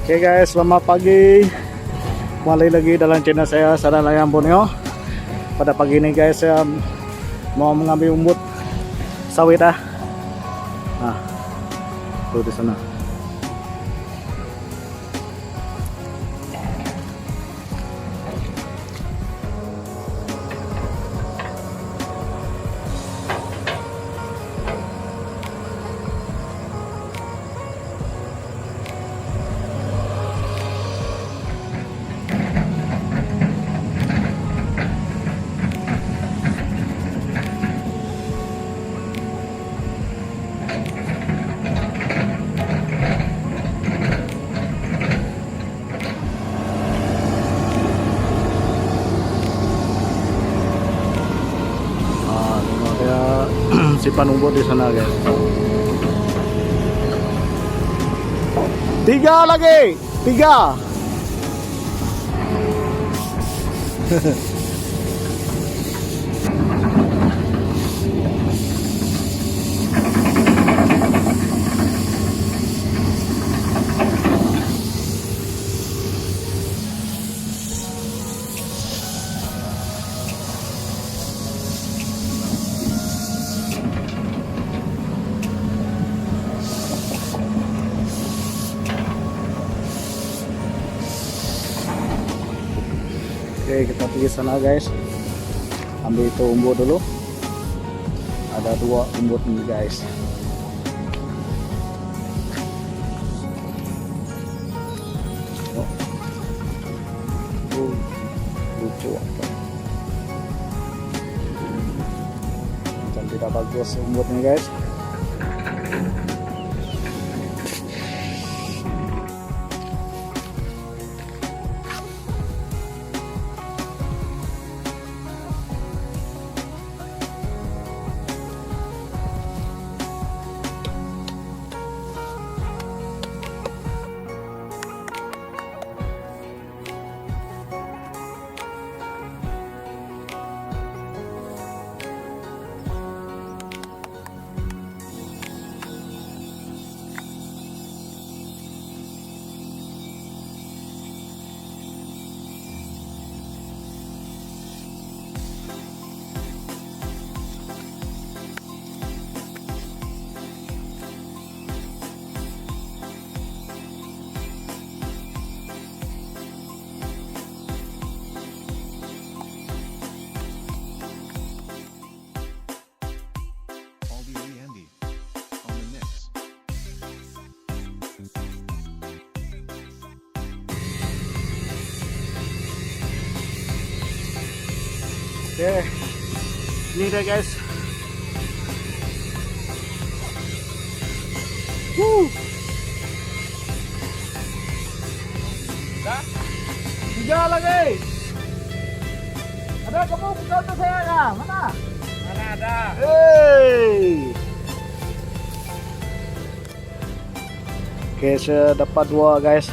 Okay guys, selamat pagi. Kembali lagi dalam channel saya, Sada Layang Borneo. Pada pagi ini guys, saya mau mengambil umbut sawit Nah, tuh di sana. Simpan umbut di sana guys. 3 lagi, 3. Oke, kita pergi sana guys. Ambil itu umbut dulu. Ada 2 umbut nih guys. Lucu apa? Macam tidak bagus umbutnya guys. Oke, ini deh guys. Dah, 3 lagi. Ada kamu buka untuk saya kah? Mana? Mana ada? Hey. Oke, saya dapat 2 guys.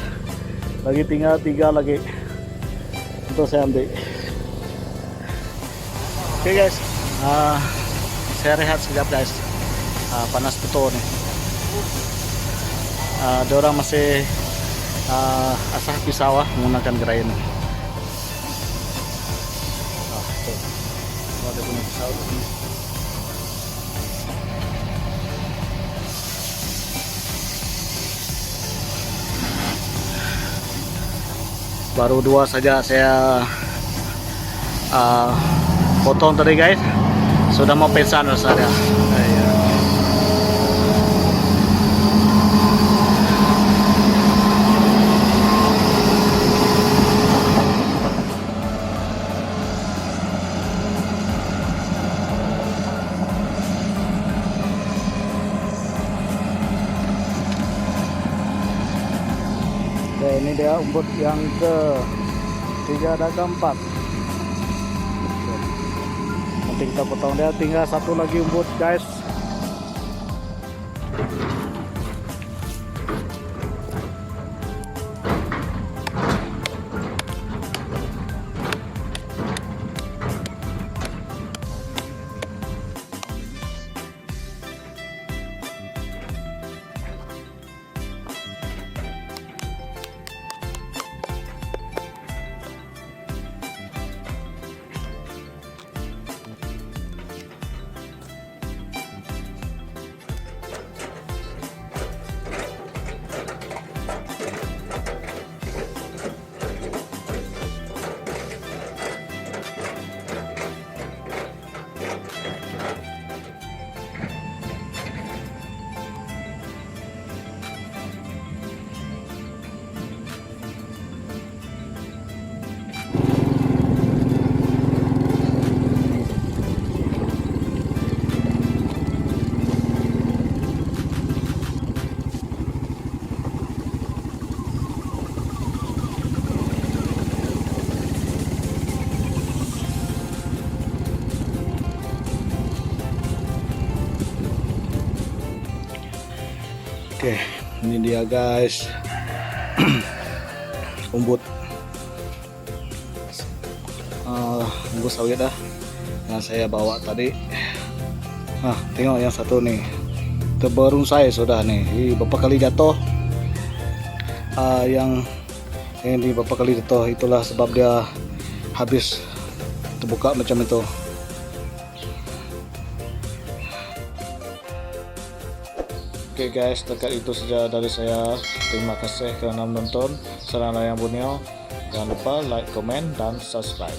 Lagi tinggal 3 lagi untuk saya ambil. Oke guys, saya rehat sekejap guys. Panas betul nih. Diorang masih asah pisau menggunakan gerai ini. Tuh. Ada punya pisau di sini. Baru 2 saja saya potong tadi guys, sudah mau pingsan rasanya. Oke, ini dia umbut yang ke-3 dan ke-4. Kita potong dia, tinggal 1 lagi umbut guys. Oke, ini dia guys. Umbut umbut sawit yang saya bawa tadi. Nah, tengok yang satu nih, terbarunsai sudah nih. Beberapa kali jatuh. Yang ini beberapa kali jatuh, itulah sebab dia habis terbuka macam itu. Oke guys, dekat itu saja dari saya. Terima kasih kerana menonton. Sarana Layang Borneo. Jangan lupa like, komen, dan subscribe.